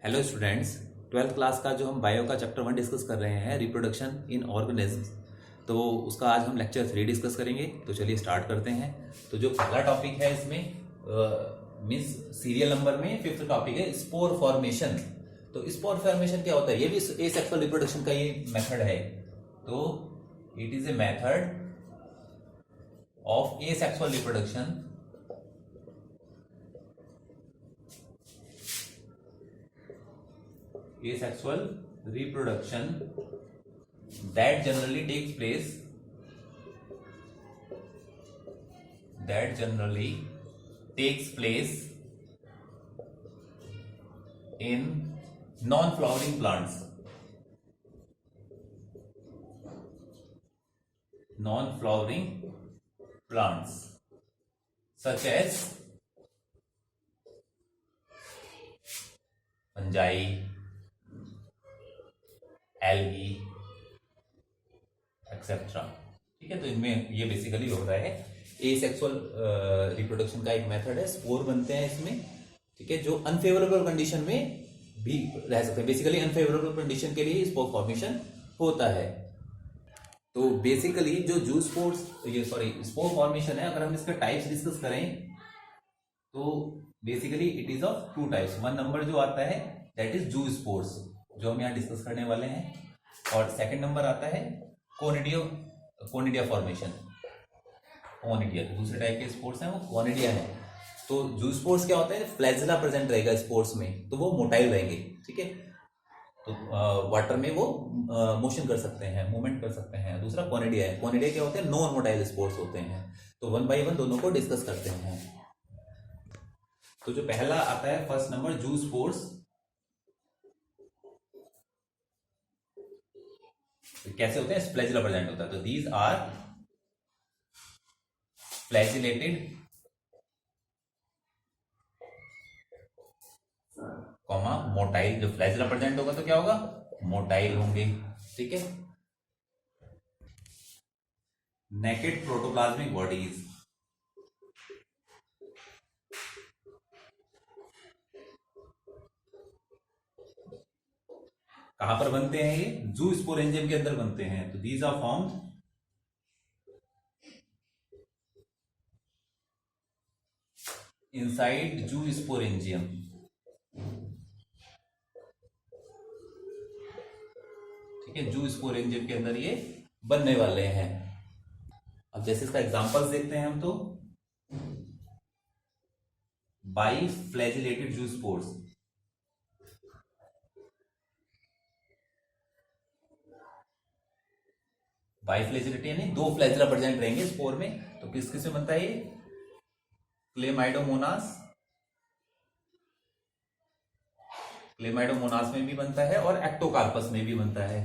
Hello students, twelfth class का जो हम बायो का चैप्टर 1 डिस्कस कर रहे हैं, रिप्रोडक्शन इन ऑर्गेनिज्म्स। तो उसका आज हम लेक्चर 3 डिस्कस करेंगे। तो चलिए स्टार्ट करते हैं। तो जो पहला टॉपिक है इसमें मीन्स सीरियल नंबर में फिफ्थ टॉपिक है स्पोर फॉर्मेशन। तो स्पोर फॉर्मेशन क्या होता है? ये भी एसेक्सुअल रिप्रोडक्शन का ये मेथड है। तो it is a method of asexual reproduction asexual reproduction that generally takes place in non-flowering plants such as fungi, algae etcetera. ठीक है, तो इनमें ये बेसिकली हो रहा है एसेक्सुअल रिप्रोडक्शन का एक मेथड है। स्पोर बनते हैं इसमें, ठीक है, जो अनफेवरेबल कंडीशन में भी रह सकते हैं। बेसिकली अनफेवरेबल कंडीशन के लिए स्पोर फॉर्मेशन होता है। तो बेसिकली जो जू स्पोर्स स्पोर फॉर्मेशन है, अगर हम इसके टाइप्स डिस्कस करें तो basically it is of two types. One number जो आता है दैट इज जू स्पोर्स, जो हम यहाँ डिस्कस करने वाले हैं, और सेकंड नंबर आता है कोनिडिया फॉर्मेशन। कोनिडिया दूसरे टाइप के स्पोर्स हैं, वो कोनिडिया है। तो जू स्पोर्स क्या होता है? फ्लैजिला प्रेजेंट रहेगा स्पोर्स में, तो वो मोटाइल रहेंगे। ठीक है, तो वाटर में वो मोशन कर सकते हैं, मूवमेंट कर सकते हैं। दूसरा कोनिडिया है। कोनिडिया क्या होते हैं? नॉन मोटाइल स्पोर्स होते हैं। तो वन बाई वन दोनों को डिस्कस करते हैं। तो जो पहला आता है फर्स्ट नंबर जू स्पोर्स, कैसे होते हैं? फ्लैजिला प्रेजेंट होता है। तो these are flagellated comma motile. जो फ्लैजिला प्रेजेंट होगा तो क्या होगा? मोटाइल होंगे। ठीक है, नेकेड प्रोटोप्लाज्मिक बॉडीज। कहां पर बनते हैं? ये जू स्पोरेंजियम के अंदर बनते हैं। तो दीज आर फॉर्म्ड इनसाइड जू स्पोरेंजियम। ठीक है, जू स्पोरेंजियम के अंदर ये बनने वाले हैं। अब जैसे इसका एग्जांपल्स देखते हैं हम, तो बाई फ्लैजिलेटेड जू स्पोर्स। बाइफ्लैजिलेटेड यानी दो फ्लैजिला प्रेजेंट रहेंगे स्पोर में। तो किस किस में बनता है ये? क्लेमाइडोमोनास में भी बनता है और एक्टोकार्पस में भी बनता है।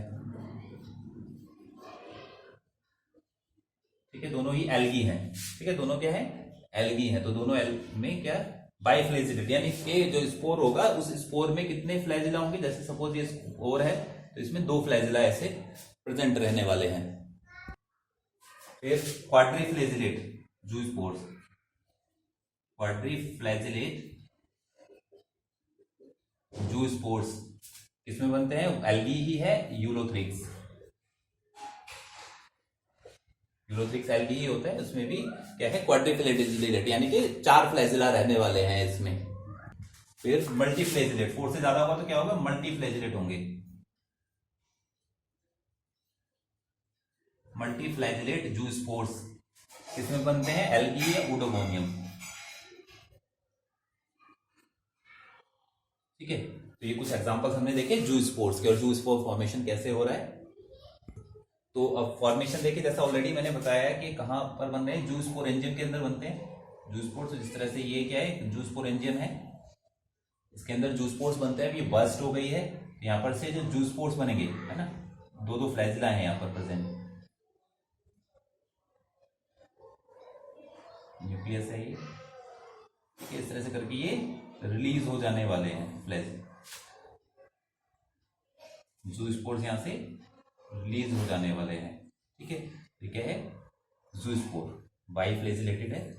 ठीक है, दोनों ही एल्गी हैं। ठीक है, दोनों क्या है? एल्गी हैं। तो दोनों में क्या बाइफ्लैजिलेटेड यानी कि जो स्पोर होगा उस स्पोर में कितने फ्लैजिला होंगे? जैसे सपोज ये स्पोर है तो इसमें दो फ्लैजिला ऐसे प्रेजेंट रहने वाले हैं। फिर क्वाड्रीफ्लैजिलेट जू स्पोर्स, क्वाड्रीफ्लैजिलेट जू स्पोर्स किसमें बनते हैं? एल्गी ही है, यूलोथ्रिक्स। यूलोथ्रिक्स एल्गी ही होता है। उसमें भी क्या है? क्वाड्रीफ्लैजिलेट यानी कि चार फ्लैजिला रहने वाले हैं इसमें। फिर मल्टीफ्लैजिलेट, फोर से ज्यादा होगा तो क्या होगा? मल्टीफ्लैजिलेट होंगे। मल्टीफ्लैजिलेट जू स्पोर्स किसमें बनते हैं? एल्गी या ऊडोमोनियम। ठीक है, तो ये कुछ एग्जांपल्स हमने देखे जू स्पोर्स के, और जू स्पोर फॉर्मेशन कैसे हो रहा है। तो अब फॉर्मेशन देखिए, जैसा ऑलरेडी मैंने बताया कि कहां पर बन रहे हैं? जू स्पोरेंजियम के अंदर बनते हैं जू स्पोर्स। तो जिस तरह से ये क्या है? जू स्पोरेंजियम है, इसके अंदर जू स्पोर्स बनते हैं। ये बर्स्ट हो गई है, यहां पर से जो जू स्पोर्स बनेंगे, है ना, दो दो फ्लैजिला है यहां पर प्रेजेंट। न्यूक्लियस है ये। ठीक है, इस तरह से करके ये रिलीज हो जाने वाले हैं फ्लैज। जू स्पोर्स यहां से रिलीज हो जाने वाले हैं। ठीक है, ये क्या है? जू स्पोर बाइफ्लैजिलेटेड है।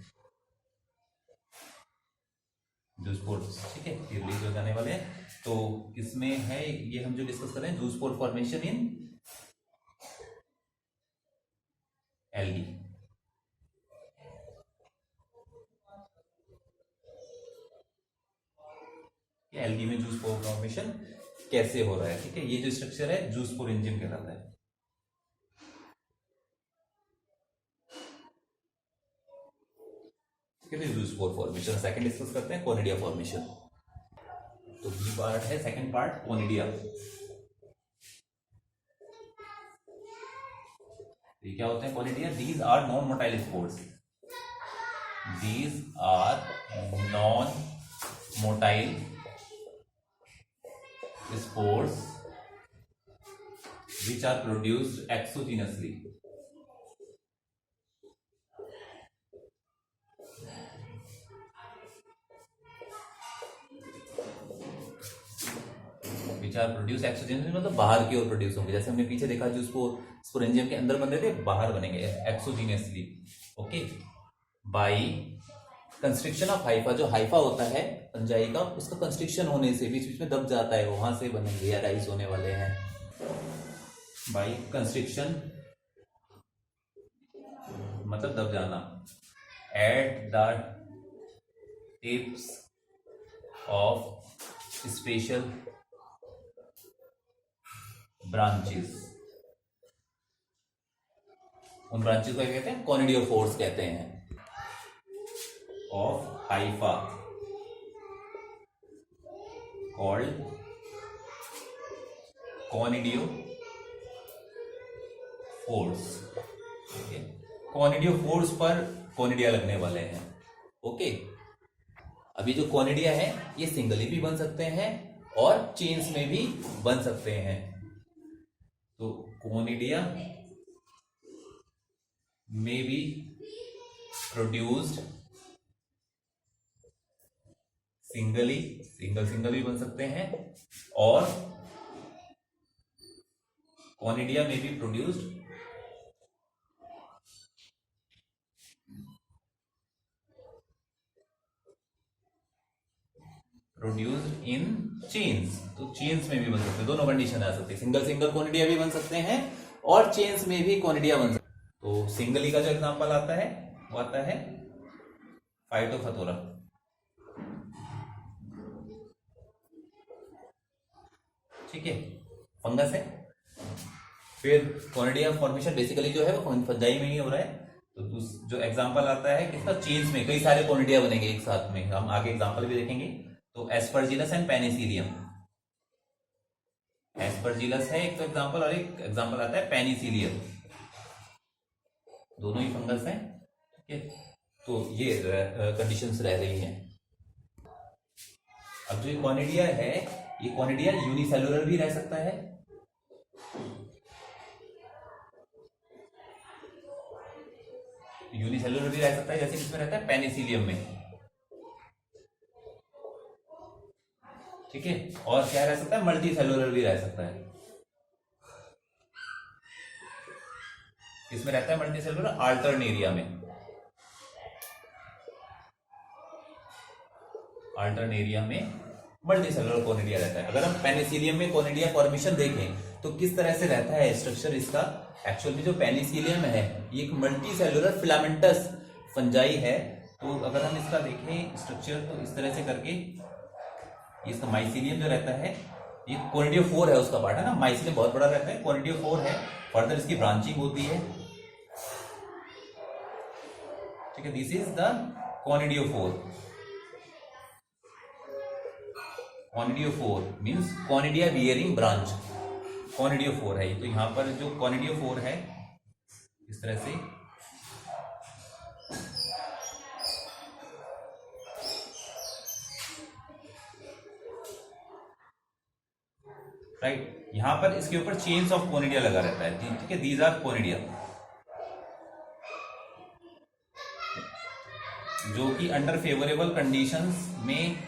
जूस्पोर्स, ठीक है, ये रिलीज हो जाने वाले हैं। तो इसमें है ये हम जो डिस्कस कर रहे हैं, जूस्पोर फॉर्मेशन इन एल्गी। एल्गी में जूस्पोर फॉर्मेशन कैसे हो रहा है, ठीक है, ये जो स्ट्रक्चर है जूस्पोर एंजाइम कहलाता है। जूस्पोर फॉर्मेशन सेकंड डिस्कस करते हैं, कोनिडिया फॉर्मेशन। तो बी पार्ट है, सेकंड पार्ट कोनिडिया। ये क्या होते हैं conidia? These are non motile spores, these are non motile spores which are produced exogenously. Which are produced exogenously मतलब बाहर की ओर प्रोड्यूस होंगे। जैसे हमने पीछे देखा जो स्पोरेंजियम के अंदर बन रहे थे, बाहर बनेंगे एक्सोजीनियसली। Okay, by constriction of Haifa, जो हाइफा होता है फंजाई का, उसका कंस्ट्रिक्शन होने से बीच बीच में दब जाता है, वहां से बनेंगे या राइज होने वाले हैं बाई कंस्ट्रिक्शन, मतलब दब जाना, at the tips of special branches. उन ब्रांचेस को कहते हैं कॉनिडियोफोर्स कहते हैं, ऑफ हाइफा कॉल्ड कॉनिडियोफोर्स। कॉनिडियोफोर्स पर कॉनिडिया लगने वाले हैं। ओके, अभी जो कॉनिडिया है ये सिंगली भी बन सकते हैं और चेन्स में भी बन सकते हैं। तो कॉनिडिया में बी प्रोड्यूस्ड सिंगली, सिंगल भी बन सकते हैं, और कॉनिडिया में बी प्रोड्यूस्ड इन चेन्स। तो चेन्स में भी बन सकते हैं, दोनों कंडीशन आ सकती है, सिंगल कॉनिडिया भी बन सकते हैं और चेन्स में भी कॉनिडिया बन सकते हैं। तो सिंगली का जो एग्जांपल आता है वो आता है फाइटोफथोरा। ठीक है, फंगस है। फिर कॉनिडिया फॉर्मेशन बेसिकली जो है वो फंजाई में ही हो रहा है। तो जो एग्जांपल आता है किसका? चेन्स में कई सारे कॉनिडिया बनेंगे एक साथ में, हम आगे एग्जांपल भी देखेंगे। तो एस्परजिलस एंड पेनिसिलियम, एस्परजिलस है एक तो एग्जांपल, और एक एग्जांपल आता है पेनिसिलियम, दोनों ही फंगस हैं। ठीक है, तो ये कंडीशंस रह रही हैं। अब जो कॉनिडिया है, ये कॉनिडिया यूनिसेलुलर भी रह सकता है, यूनिसेलुलर भी रह सकता है, जैसे किसमें रहता है? पेनिसिलियम में। ठीक है, और क्या रह सकता है? मल्टी सेलुलर भी रह सकता है। किसमें रहता है मल्टी सेलुलर? अल्टरनेरिया में। अल्टरनेरिया में मल्टी सेलुलर कॉनिडिया रहता है। अगर हम पेनिसिलियम में कॉनिडिया फॉर्मेशन देखें तो किस तरह से रहता है स्ट्रक्चर इसका, एक्चुअल में जो पेनिसिलियम है ये एक मल्टी सेलुलर फिलामेंटस फंजाई है। तो अगर हम इसका देखें स्ट्रक्चर तो इस तरह से करके, इसका माइसिलियम जो रहता है ये कॉनिडियोफोर है, उसका पार्ट है ना, माइसिलियम बहुत बड़ा रहता है, कॉनिडियोफोर है। फर्दर इसकी ब्रांचिंग होती है। ठीक है, this is the conidiophore. Conidiophore means conidia bearing branch, conidiophore है। तो यहां पर जो कॉनिडियोफोर है इस तरह से, राइट, यहां पर इसके ऊपर चेन्स ऑफ कॉनिडिया लगा रहता है। ठीक है, दीज आर कॉनिडिया जो कि अंडर फेवरेबल कंडीशंस में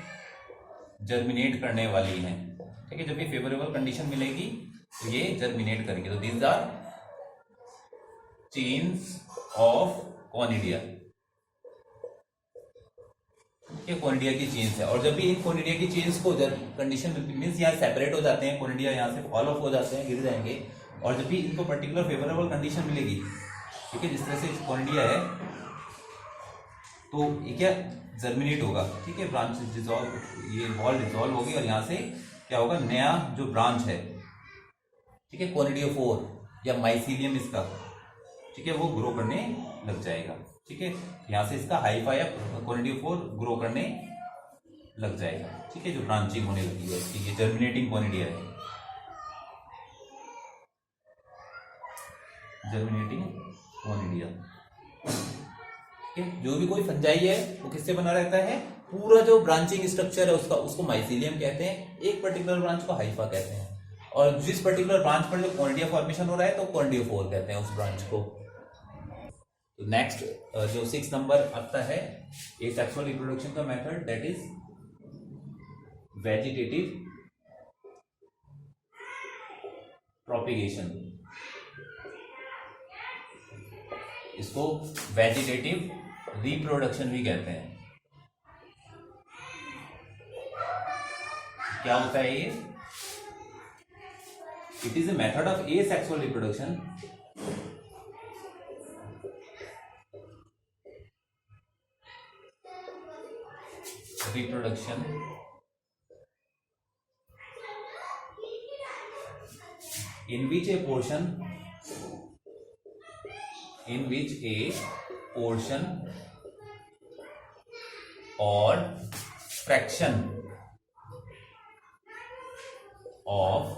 जर्मिनेट करने वाली हैं। ठीक है, जब भी फेवरेबल कंडीशन मिलेगी तो ये जर्मिनेट करेंगे। तो these are chains of conidia. ठीक है, कोनिडिया की चेन्स है। और जब भी इन कोनिडिया की चेन्स को कंडीशन मीन्स यहाँ सेपरेट हो जाते हैं, कोनिडिया यहाँ से फॉल ऑफ हो जाते हैं, गिर जाएंगे, और जब भी इनको पर्टिकुलर फेवरेबल कंडीशन मिलेगी, ठीक है, जिस तरह से कोनिडिया है, तो ये क्या जर्मिनेट होगा, ठीक है, ब्रांच डिजॉल्व, ये वॉल डिजॉल्व होगी और यहाँ से क्या होगा, नया जो ब्रांच है, ठीक है, कोनिडियोफोर या माइसीलियम इसका, ठीक है, वो ग्रो करने लग जाएगा। ठीक है, यहाँ से इसका हाइफा या कोनिडियोफोर ग्रो करने लग जाएगा। ठीक है, जो ब्रांचिंग होने लगी है इसकी, ये जर्मिनेटिंग कोनिडिया है, जर्मिनेटिंग कोनिडिया। ठीक है, जो भी कोई फंजाई है वो किससे बना रहता है, पूरा जो ब्रांचिंग स्ट्रक्चर है उसका, उसको माइसीलियम कहते हैं, एक पर्टिकुलर ब्रांच को हाइफा कहते हैं, और जिस पर्टिकुलर ब्रांच पर जो कोनिडिया फॉर्मेशन हो रहा है तो कोनिडियोफोर कहते हैं उस ब्रांच को। तो नेक्स्ट जो 6 नंबर आता है ए सेक्सुअल रिप्रोडक्शन का method, that is vegetative propagation. इसको वेजिटेटिव रिप्रोडक्शन भी कहते हैं। क्या होता है ये? It is a method of A sexual reproduction in which a portion or fraction of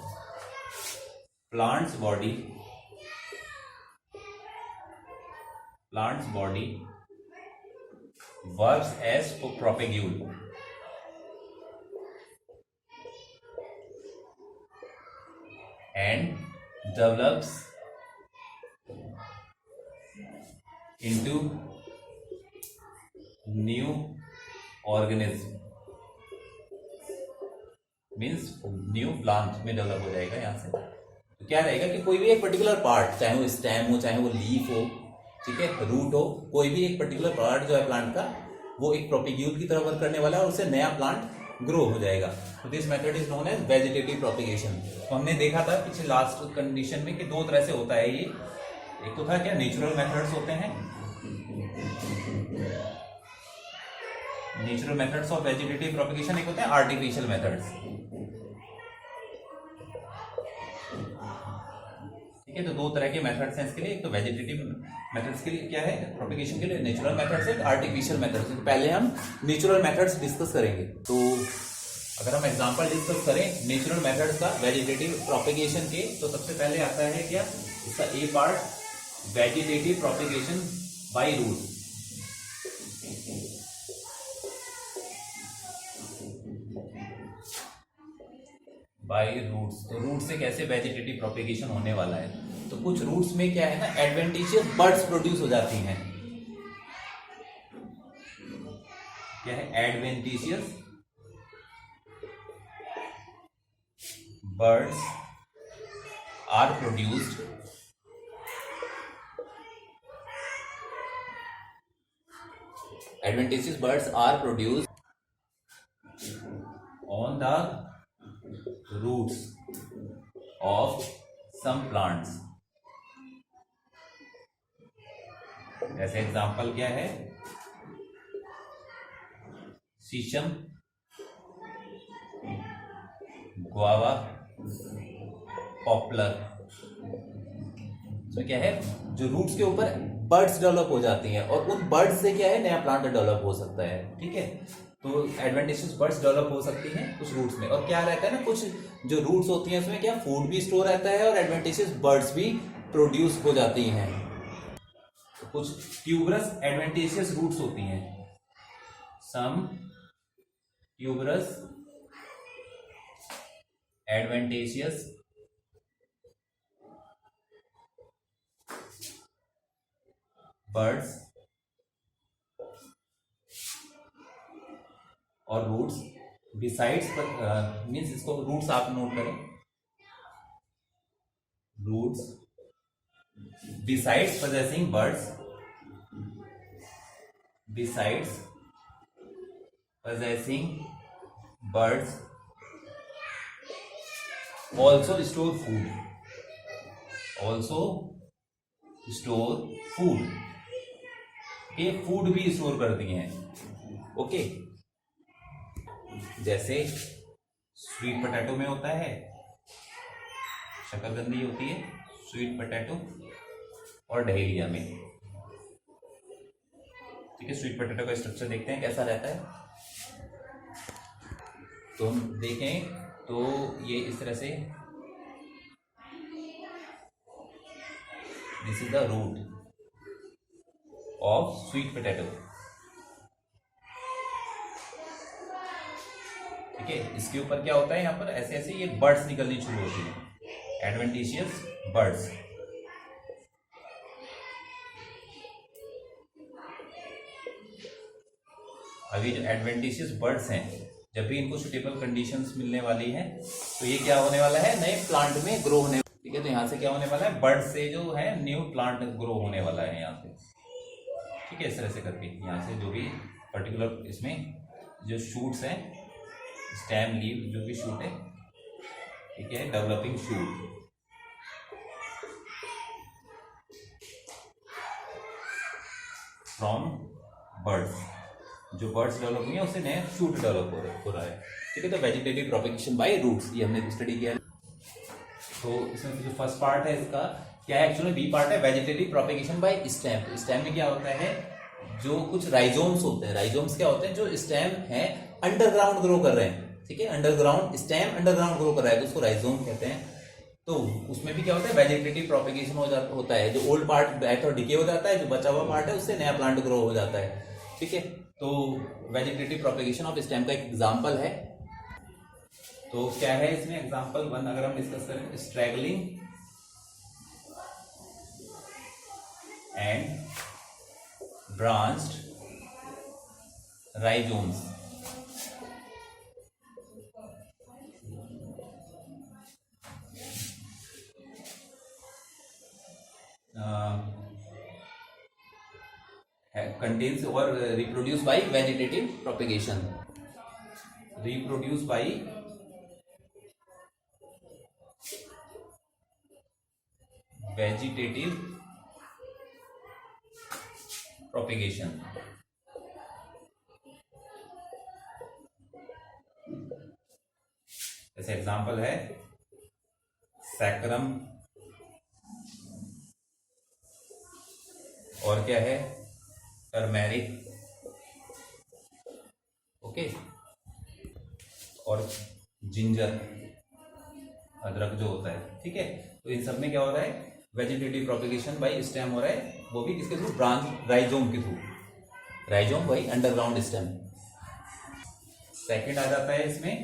plant's body works as propagule and develops into new organism, means new plant में develop हो जाएगा। यहाँ से तो क्या रहेगा कि कोई भी एक पर्टिकुलर पार्ट, चाहे वो स्टेम हो, चाहे वो लीफ हो, ठीक है, रूट हो, कोई भी एक पर्टिकुलर पार्ट जो है प्लांट का, वो एक प्रोपिग्यूल की तरह वर्क करने वाला है और उससे नया प्लांट ग्रो हो जाएगा। तो this method is known as vegetative propagation. तो हमने देखा था पीछे लास्ट कंडीशन में कि दो तरह से होता है ये। एक तो था क्या, नेचुरल मेथड्स होते हैं, natural methods of vegetative propagation, एक होते हैं आर्टिफिशियल मेथड्स। ठीक है, तो दो तरह के मेथड्स हैं इसके लिए। एक तो वेजिटेटिव मेथड्स के लिए क्या है, प्रोपिगेशन के लिए नेचुरल मेथड्स है, आर्टिफिशियल मेथड्स। तो पहले हम नेचुरल मेथड्स डिस्कस करेंगे। तो अगर हम एग्जांपल डिस्कस करें नेचुरल मेथड्स का वेजिटेटिव प्रोपिगेशन के, तो सबसे पहले आता है क्या, इसका A part, vegetative propagation by root. By roots. तो रूट से कैसे वेजिटेटिव प्रोपिगेशन होने वाला है, तो कुछ रूट्स में क्या है ना, एडवेंटिशियस बर्ड्स प्रोड्यूस हो जाती हैं। क्या है, adventitious birds are produced adventitious birds are produced on the roots of some plants। जैसे एग्जांपल क्या है, शीशम, गुआवा, पॉपुलर। तो क्या है, जो रूट्स के ऊपर बर्ड्स डेवलप हो जाती हैं और उन बर्ड्स से क्या है, नया प्लांट डेवलप हो सकता है। ठीक है, तो एडवेंटिशियस बर्ड्स डेवलप हो सकती हैं कुछ रूट्स में। और क्या रहता है ना, कुछ जो रूट्स होती हैं उसमें क्या, फूड भी स्टोर रहता है और एडवेंटिशियस बर्ड्स भी प्रोड्यूस हो जाती हैं। तो कुछ ट्यूबरस एडवेंटिशियस रूट्स होती हैं, सम ट्यूबरस एडवेंटिशियस बर्ड्स और रूट्स बिसाइड्स, मीन्स इसको रूट्स आप नोट करें, roots besides possessing birds, besides possessing birds also store food, also store food, ये फूड भी स्टोर करती हैं। ओके, जैसे स्वीट पोटैटो में होता है, शकरकंदी होती है स्वीट पोटैटो, और डहेलिया में। ठीक है, स्वीट पोटैटो का स्ट्रक्चर देखते हैं कैसा रहता है। तो हम देखें तो ये इस तरह से, this is the root of sweet potato. ठीक है, इसके ऊपर क्या होता है, यहाँ पर ऐसे ऐसे ये बर्ड्स निकलनी शुरू होती है, एडवेंटिशियस बर्ड्स। अभी जो एडवेंटिशियस बर्ड्स हैं, जब भी इनको सुटेबल कंडीशंस मिलने वाली हैं, तो ये क्या होने वाला है, नए प्लांट में ग्रो होने। ठीक है, तो यहाँ से क्या होने वाला है, बर्ड से जो है न्यू प्लांट ग्रो होने वाला है यहाँ से। ठीक है, इस तरह से करके यहाँ से जो भी पर्टिकुलर इसमें जो शूट्स हैं, स्टेम लीव जो भी शूट है, ठीक है, डेवलपिंग शूट, फ्रॉम बर्ड्स, जो बर्ड्स डेवलप हुई है उससे नया शूट डेवलप हो रहा है। ठीक है, तो वेजिटेटिव प्रोपेगेशन बाय रूट्स, ये हमने स्टडी किया। तो इसमें जो फर्स्ट पार्ट है इसका क्या है, एक्चुअली बी पार्ट है वेजिटेटिव प्रोपेगेशन बाय स्टेम। तो स्टेम में क्या होता है, जो कुछ राइजोम्स होते हैं, राइजोम्स क्या होते हैं, जो स्टेम है अंडरग्राउंड ग्रो कर रहे हैं। ठीक है, अंडरग्राउंड स्टेम अंडरग्राउंड ग्रो कर रहा है तो उसको राइजोम कहते हैं। तो उसमें भी क्या होता है, वेजिटेटिव प्रोपेगेशन होता है, जो ओल्ड पार्ट डेथ और डिके हो जाता है, जो बचा हुआ पार्ट है उससे नया प्लांट ग्रो हो जाता है। ठीक है, तो वेजिटेटिव प्रोपेगेशन ऑफ स्टेम का एक एग्जांपल है। तो क्या है इसमें एग्जांपल 1 अगर हम डिस्कस करें, struggling and branched rhizomes. Contains or reproduced by vegetative propagation, reproduced by vegetative propagation। जैसे एग्जांपल है सैकरम, और क्या है, टर्मेरिक, ओके, और जिंजर, अदरक जो होता है। ठीक है, तो इन सब में क्या हो रहा है, वेजिटेटिव प्रोपेगेशन बाय स्टेम हो रहा है, वो भी किसके थ्रू, ब्रांच राइजोम के through, rhizome by underground stem. Second आ जाता है इसमें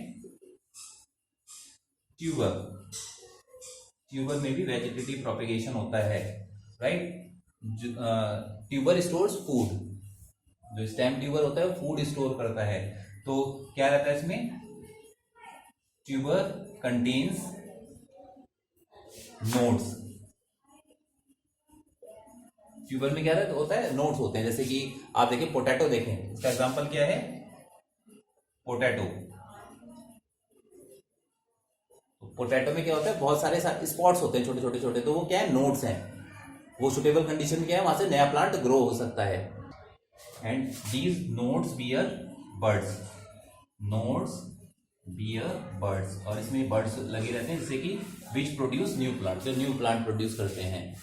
ट्यूबर। ट्यूबर में भी वेजिटेटिव प्रोपेगेशन होता है, राइट। ट्यूबर स्टोर्स फूड, जो स्टेम ट्यूबर होता है वो फूड स्टोर करता है। तो क्या रहता है इसमें, ट्यूबर कंटेन्स नोड्स। ट्यूबर में क्या होता है, नोड्स होते हैं। जैसे कि आप देखें पोटैटो, देखें इसका एग्जांपल क्या है, पोटैटो। तो पोटैटो में क्या होता है, बहुत सारे स्पॉट्स होते हैं छोटे छोटे छोटे, तो वो क्या है, नोड्स हैं। वो सुटेबल कंडीशन में क्या है, वहां से नया प्लांट ग्रो हो सकता है। And these nodes bear birds, nodes bear birds, और इसमें बर्ड्स लगे रहते हैं जिससे कि विच प्रोड्यूस न्यू प्लांट, जो न्यू प्लांट प्रोड्यूस करते हैं।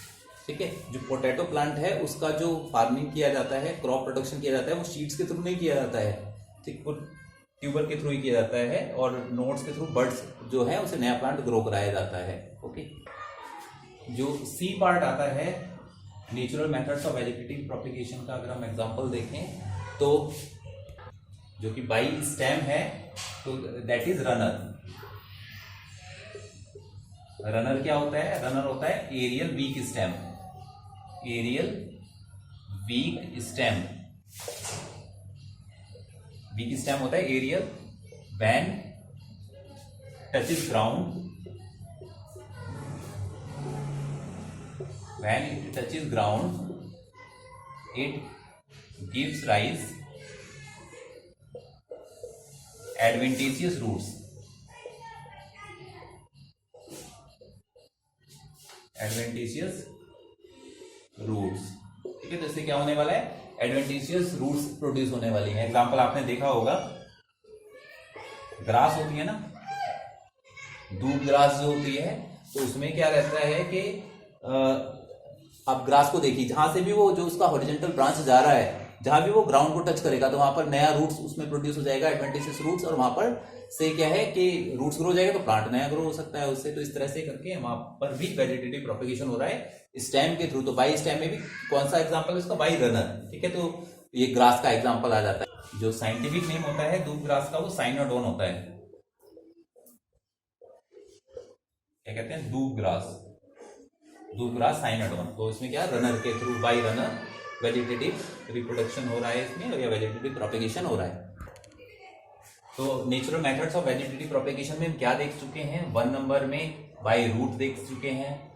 ठीक है, जो पोटैटो प्लांट है उसका जो फार्मिंग किया जाता है, क्रॉप प्रोडक्शन किया जाता है, वो सीड्स के थ्रू नहीं किया जाता है। ठीक, वो ट्यूबर के थ्रू ही किया जाता है, और नोड्स के थ्रू बर्ड्स जो है उसे नया प्लांट ग्रो कराया जाता है। ओके, जो सी पार्ट आता है natural methods of vegetative propagation का, अगर हम एग्जांपल देखें तो जो कि बाई स्टेम है, तो दैट इज रनर। रनर क्या होता है, रनर होता है aerial weak stem, aerial weak stem. Weak stem होता है aerial when touches ground, when it touches ground it gives rise adventitious roots, adventitious roots, ठीक है। तो इससे क्या होने वाला है, एडवेंटिशियस रूट्स प्रोड्यूस होने वाली है। एग्जांपल आपने देखा होगा, ग्रास होती है ना, दूब ग्रास जो होती है, तो उसमें क्या रहता है कि आप ग्रास को देखिए, जहां से भी वो जो उसका हॉरिजॉन्टल ब्रांच जा रहा है, जहां भी वो ग्राउंड को टच करेगा तो वहां पर नया रूट्स उसमें प्रोड्यूस हो जाएगा, एडवेंटिशियस रूट्स, और वहां पर से क्या है कि रूट्स ग्रो हो जाएगा तो प्लांट नया ग्रो हो सकता है उससे। तो इस तरह से करके वहां पर भी वेजिटेटिव प्रोपेगेशन हो रहा है स्टेम के थ्रू। तो बाई स्टेम में भी कौन सा एग्जांपल है उसका, बाई रनर, ठीक है। तो ये ग्रास का एग्जांपल आ जाता है। जो साइंटिफिक नेम होता है दूब ग्रास का, वो साइनोडोन होता है। क्या कहते हैं, दूब ग्रास साइनोडोन। तो इसमें क्या, रनर के through, by runner vegetative reproduction हो रहा है इसमें, या वेजिटेटिव प्रोपेगेशन हो रहा है। तो natural methods of vegetative propagation में हम क्या देख चुके हैं, 1 नंबर में बाय रूट देख चुके हैं,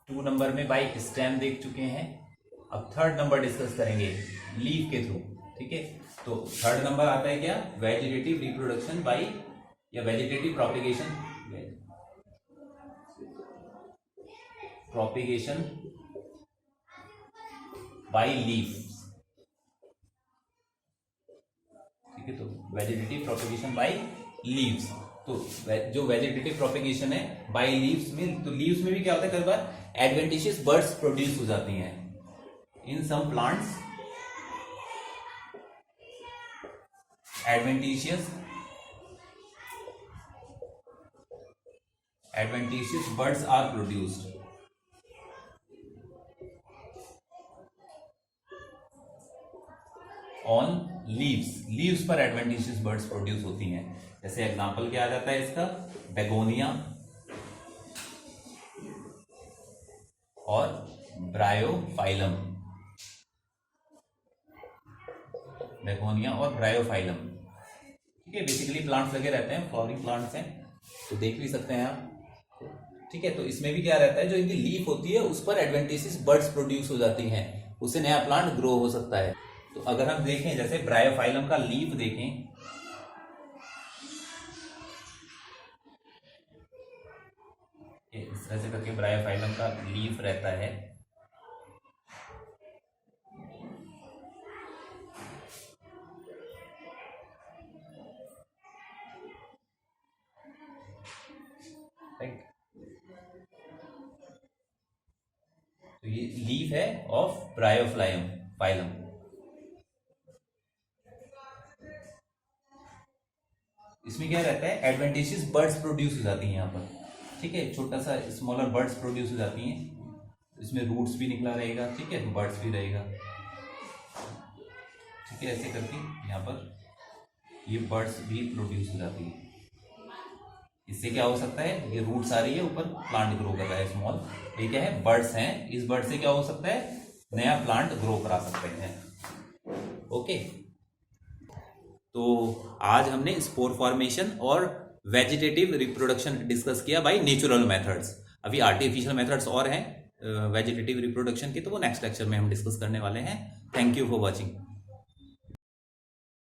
2 नंबर में बाय स्टेम देख चुके हैं। अब 3rd नंबर डिस्कस करेंगे लीफ के थ्रू, ठीक है। तो 3rd नंबर आता है क्या, वेजिटेटिव रिप्रोडक्शन बाय, या वेजिटेटिव प्रोपेगेशन बाय लीफ, ठीक है। तो वेजिटेटिव प्रोपेगेशन बाय लीव्स। तो जो वेजिटेटिव प्रोपेगेशन है बाय लीव्स में, तो लीव्स में भी क्या होता है, कई बार एडवेंटिशियस बर्ड्स प्रोड्यूस हो जाती हैं in some plants, adventitious birds are produced on leaves पर एडवेंटिशियस बर्ड्स प्रोड्यूस होती हैं। जैसे एग्जांपल क्या आ जाता है इसका, बेगोनिया और ब्रायोफाइलम, बेगोनिया और ब्रायोफाइलम, ठीक है। बेसिकली प्लांट्स लगे रहते हैं, फ्लावरिंग प्लांट्स हैं, तो देख भी सकते हैं आप, ठीक है। तो इसमें भी क्या रहता है, जो इनकी लीफ होती है उस पर एडवेंटिशियस बर्ड्स प्रोड्यूस हो जाती हैं, उससे नया प्लांट ग्रो हो सकता है। तो अगर हम देखें, जैसे ब्रायोफाइलम का लीफ देखें, इस तरह से करके ब्रायोफाइलम का लीफ रहता है, राइट। तो ये लीफ है ऑफ ब्रायोफाइलम। इसमें क्या रहता है, एडवेंटिशियस बर्ड्स प्रोड्यूस हो जाती हैं यहाँ पर, ठीक है। छोटा सा स्मॉलर बर्ड्स प्रोड्यूस हो जाती हैं, इसमें रूट्स भी निकला रहेगा, ठीक है, बर्ड्स भी रहेगा, ठीक है। ऐसे करके यहाँ पर ये बर्ड्स भी प्रोड्यूस हो जाती है। इससे क्या हो सकता है, ये रूट्स आ रही है, ऊपर प्लांट ग्रो कर रहा है स्मॉल, ये क्या है, बर्ड्स हैं। इस बर्ड से क्या हो सकता है, नया प्लांट ग्रो करा सकते हैं, ओके। तो आज हमने स्पोर फॉर्मेशन और वेजिटेटिव रिप्रोडक्शन डिस्कस किया बाय नेचुरल मेथड्स। अभी आर्टिफिशियल मेथड्स और हैं वेजिटेटिव रिप्रोडक्शन के, तो वो नेक्स्ट लेक्चर में हम डिस्कस करने वाले हैं। Thank you for watching.